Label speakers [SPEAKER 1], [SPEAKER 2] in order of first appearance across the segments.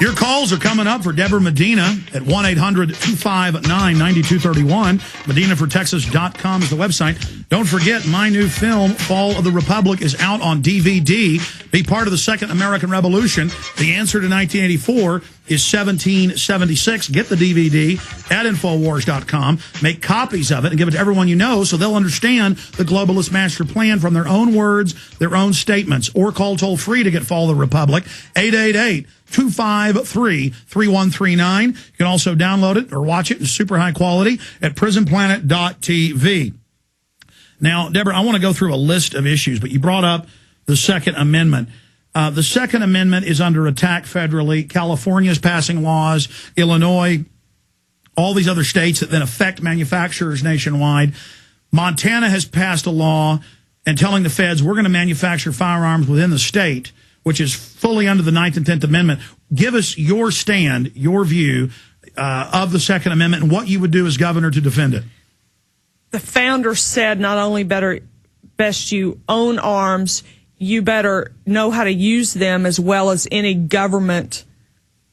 [SPEAKER 1] Your calls are coming up for Debra Medina at 1-800-259-9231. MedinaforTexas.com is the website. Don't forget, my new film, Fall of the Republic, is out on DVD. Be part of the Second American Revolution. The answer to 1984 is 1776. Get the DVD at Infowars.com. Make copies of it and give it to everyone you know so they'll understand the globalist master plan from their own words, their own statements. Or call toll-free to get Fall of the Republic, 888-253-3139. You can also download it or watch it in super high quality at prisonplanet.tv. Now, Deborah, I want to go through a list of issues, but you brought up the Second Amendment. The Second Amendment is under attack federally. California is passing laws, Illinois, all these other states that then affect manufacturers nationwide. Montana has passed a law and telling the feds we're going to manufacture firearms within the state, which is fully under the 9th and 10th Amendment. Give us your stand, your view of the Second Amendment and what you would do as governor to defend it.
[SPEAKER 2] The founders said not only best you own arms, you better know how to use them as well as any government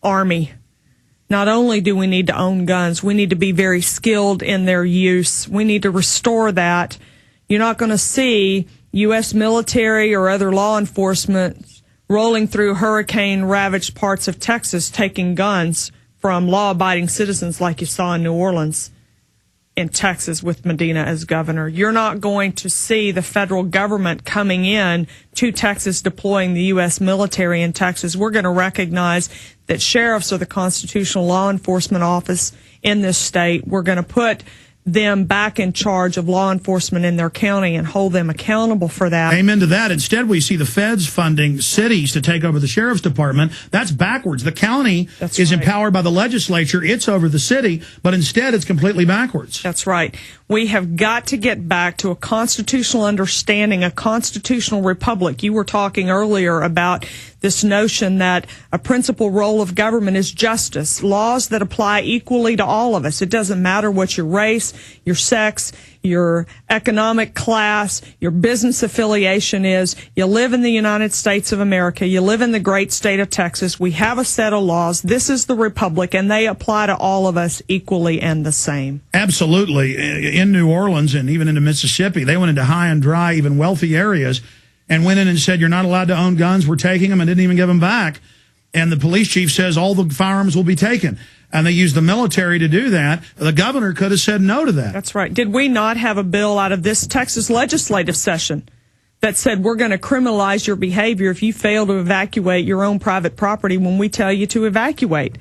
[SPEAKER 2] army. Not only do we need to own guns, we need to be very skilled in their use. We need to restore that. You're not going to see U.S. military or other law enforcement rolling through hurricane-ravaged parts of Texas taking guns from law-abiding citizens like you saw in New Orleans in Texas with Medina as governor. You're not going to see the federal government coming in to Texas deploying the U.S. military in Texas. We're going to recognize that sheriffs are the constitutional law enforcement office in this state. We're going to put them back in charge of law enforcement in their county and hold them accountable for that.
[SPEAKER 1] Amen to that. Instead, we see the feds funding cities to take over the sheriff's department. That's backwards. The county is empowered by the legislature. It's over the city, but instead it's completely backwards.
[SPEAKER 2] That's right. We have got to get back to a constitutional understanding, a constitutional republic. You were talking earlier about this notion that a principal role of government is justice, laws that apply equally to all of us. It doesn't matter what your race, your sex, your economic class, your business affiliation is. You live in the United States of America. You live in the great state of Texas. We have a set of laws. This is the republic, and they apply to all of us equally and the same.
[SPEAKER 1] Absolutely. In New Orleans and even into Mississippi, they went into high and dry, even wealthy areas, and went in and said, you're not allowed to own guns. We're taking them, and didn't even give them back. And the police chief says all the firearms will be taken. And they used the military to do that. The governor could have said no to that.
[SPEAKER 2] That's right. Did we not have a bill out of this Texas legislative session that said we're going to criminalize your behavior if you fail to evacuate your own private property when we tell you to evacuate?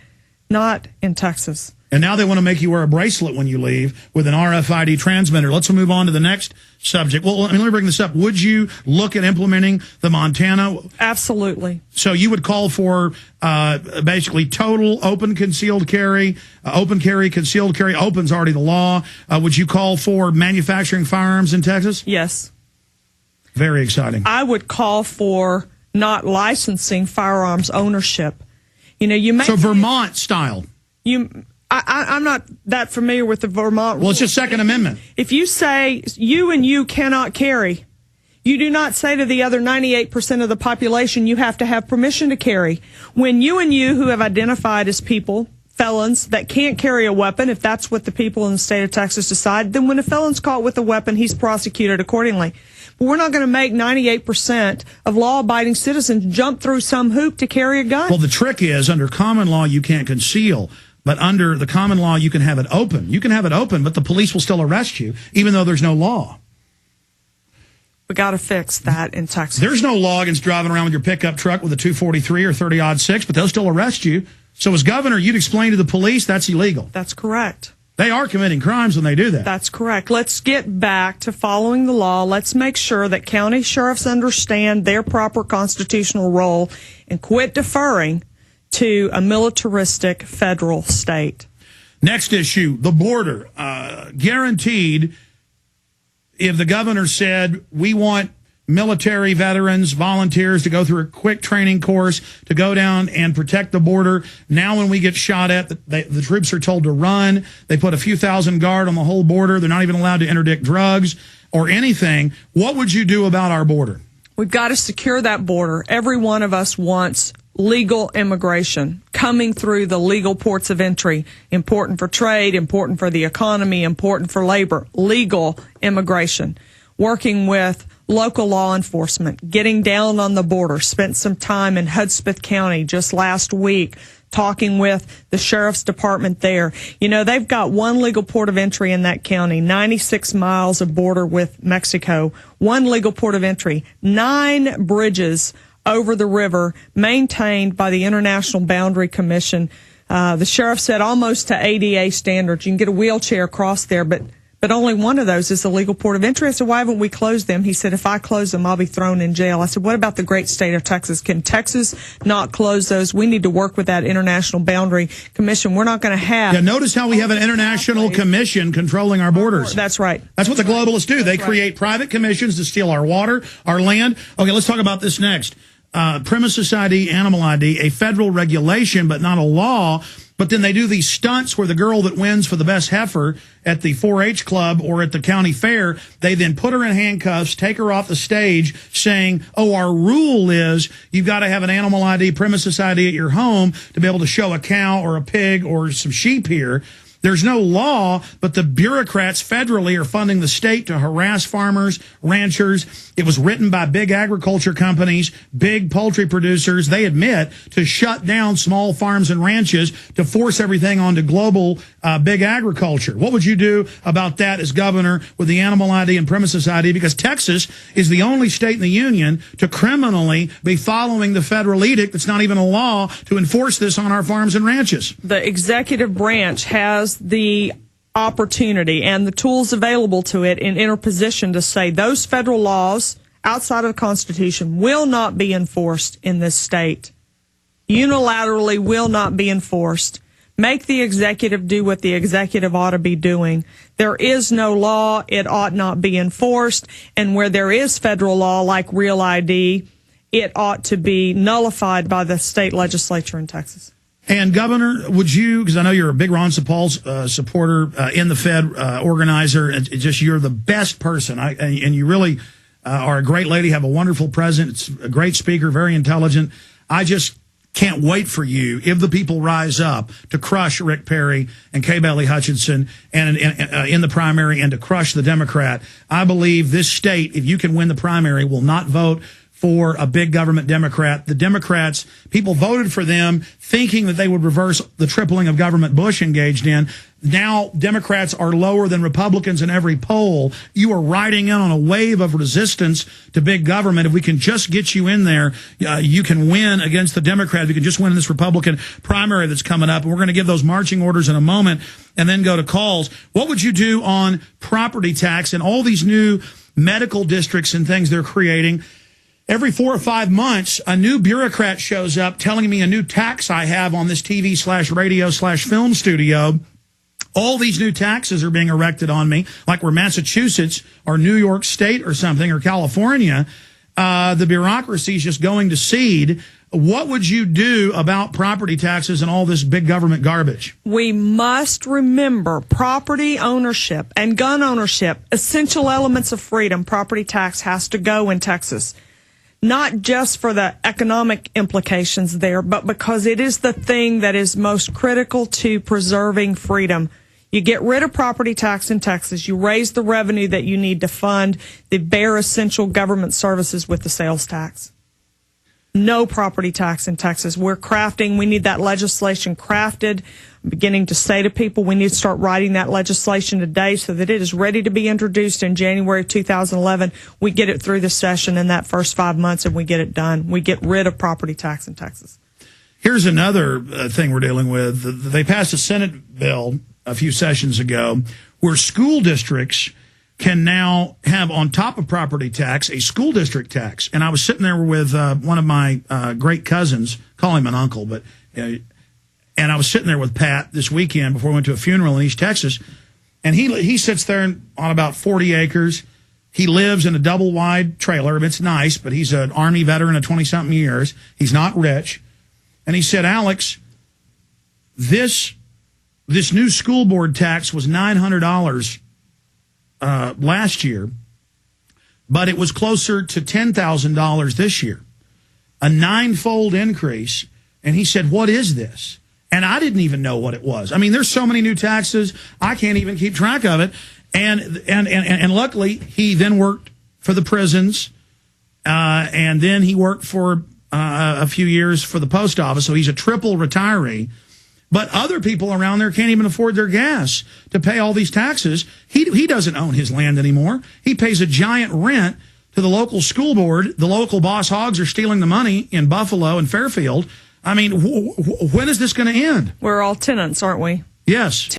[SPEAKER 2] Not in Texas.
[SPEAKER 1] And now they want to make you wear a bracelet when you leave with an RFID transmitter. Let's move on to the next subject. Well, let me bring this up. Would you look at implementing the Montana?
[SPEAKER 2] Absolutely.
[SPEAKER 1] So you would call for basically total open concealed carry, open carry, concealed carry. Open's already the law. Would you call for manufacturing firearms in Texas?
[SPEAKER 2] Yes.
[SPEAKER 1] Very exciting.
[SPEAKER 2] I would call for not licensing firearms ownership. You know, you may
[SPEAKER 1] so Vermont style.
[SPEAKER 2] I'm not that familiar with the Vermont rules.
[SPEAKER 1] Well, it's just Second Amendment.
[SPEAKER 2] If you say you and you cannot carry, you do not say to the other 98% of the population you have to have permission to carry. When you and you who have identified as people, felons, that can't carry a weapon, if that's what the people in the state of Texas decide, then when a felon's caught with a weapon, he's prosecuted accordingly. But we're not going to make 98% of law-abiding citizens jump through some hoop to carry a gun.
[SPEAKER 1] Well, the trick is, under common law, you can't conceal. But under the common law, you can have it open. You can have it open, but the police will still arrest you, even though there's no law.
[SPEAKER 2] We got to fix that in Texas.
[SPEAKER 1] There's no law against driving around with your pickup truck with a 243 or 30-06, but they'll still arrest you. So as governor, you'd explain to the police that's illegal.
[SPEAKER 2] That's correct.
[SPEAKER 1] They are committing crimes when they do that.
[SPEAKER 2] That's correct. Let's get back to following the law. Let's make sure that county sheriffs understand their proper constitutional role and quit deferring to a militaristic federal state.
[SPEAKER 1] Next issue, the border. Guaranteed, if the governor said, we want military veterans, volunteers to go through a quick training course to go down and protect the border. Now when we get shot at, the troops are told to run. They put a few thousand guard on the whole border. They're not even allowed to interdict drugs or anything. What would you do about our border?
[SPEAKER 2] We've got to secure that border. Every one of us wants legal immigration coming through the legal ports of entry. Important for trade, important for the economy, important for labor. Legal immigration. Working with local law enforcement, getting down on the border. Spent some time in Hudspeth County just last week talking with the sheriff's department there. You know, they've got one legal port of entry in that county, 96 miles of border with Mexico, one legal port of entry, 9 bridges over the river maintained by the International Boundary Commission. The sheriff said almost to ADA standards. You can get a wheelchair across there, but only one of those is the legal port of entry. I said, why haven't we closed them? He said, if I close them, I'll be thrown in jail. I said, what about the great state of Texas? Can Texas not close those? We need to work with that International Boundary Commission. We're not going to have...
[SPEAKER 1] Yeah, notice how we have an international commission controlling our borders.
[SPEAKER 2] That's right.
[SPEAKER 1] That's what the globalists do. They create private commissions to steal our water, our land. Okay, let's talk about this next. Premises ID, animal ID, a federal regulation, but not a law. But then they do these stunts where the girl that wins for the best heifer at the 4-H club or at the county fair, they then put her in handcuffs, take her off the stage saying, oh, our rule is you've got to have an animal ID, premises ID at your home to be able to show a cow or a pig or some sheep here. There's no law, but the bureaucrats federally are funding the state to harass farmers, ranchers. It was written by big agriculture companies, big poultry producers. They admit to shut down small farms and ranches to force everything onto global big agriculture. What would you do about that as governor with the animal ID and premises ID? Because Texas is the only state in the union to criminally be following the federal edict that's not even a law to enforce this on our farms and ranches.
[SPEAKER 2] The executive branch has the opportunity and the tools available to it in interposition to say those federal laws outside of the Constitution will not be enforced in this state. Unilaterally will not be enforced. Make the executive do what the executive ought to be doing. There is no law. It ought not be enforced. And where there is federal law like Real ID, it ought to be nullified by the state legislature in Texas.
[SPEAKER 1] And Governor, would you, because I know you're a big Ron Paul's supporter, in the Fed, organizer, and just you're the best person, and you really are a great lady, have a wonderful presence, a great speaker, very intelligent. I just can't wait for you, if the people rise up, to crush Rick Perry and Kay Bailey Hutchinson and in the primary and to crush the Democrat. I believe this state, if you can win the primary, will not vote for a big government Democrat. The Democrats, people voted for them thinking that they would reverse the tripling of government Bush engaged in. Now Democrats are lower than Republicans in every poll. You are riding in on a wave of resistance to big government. If we can just get you in there, you can win against the Democrats. We can just win in this Republican primary that's coming up. And we're going to give those marching orders in a moment and then go to calls. What would you do on property tax and all these new medical districts and things they're creating? Every 4 or 5 months, a new bureaucrat shows up telling me a new tax I have on this TV/radio/film studio. All these new taxes are being erected on me, like we're Massachusetts or New York State or something, or California. The bureaucracy is just going to seed. What would you do about property taxes and all this big government garbage?
[SPEAKER 2] We must remember property ownership and gun ownership, essential elements of freedom. Property tax has to go in Texas. Not just for the economic implications there, but because it is the thing that is most critical to preserving freedom. You get rid of property tax in Texas, you raise the revenue that you need to fund the bare essential government services with the sales tax. No property tax in Texas. We need that legislation crafted. I'm beginning to say to people, we need to start writing that legislation today so that it is ready to be introduced in January of 2011. We get it through the session in that first 5 months and we get it done. We get rid of property tax in Texas.
[SPEAKER 1] Here's another thing we're dealing with. They passed a Senate bill a few sessions ago where school districts can now have, on top of property tax, a school district tax. And I was sitting there with one of my great cousins, call him an uncle, but and I was sitting there with Pat this weekend before we went to a funeral in East Texas, and he sits there on about 40 acres. He lives in a double-wide trailer. It's nice, but he's an Army veteran of 20-something years. He's not rich. And he said, Alex, this new school board tax was $900 last year, but it was closer to $10,000 this year. a 9-fold increase. And he said, what is this? And I didn't even know what it was. I mean, there's so many new taxes, I can't even keep track of it. And luckily, he then worked for the prisons, and then he worked for a few years for the post office. So he's a triple retiree. But other people around there can't even afford their gas to pay all these taxes. He doesn't own his land anymore. He pays a giant rent to the local school board. The local boss hogs are stealing the money in Buffalo and Fairfield. I mean, when is this going to end?
[SPEAKER 2] We're all tenants, aren't we?
[SPEAKER 1] Yes.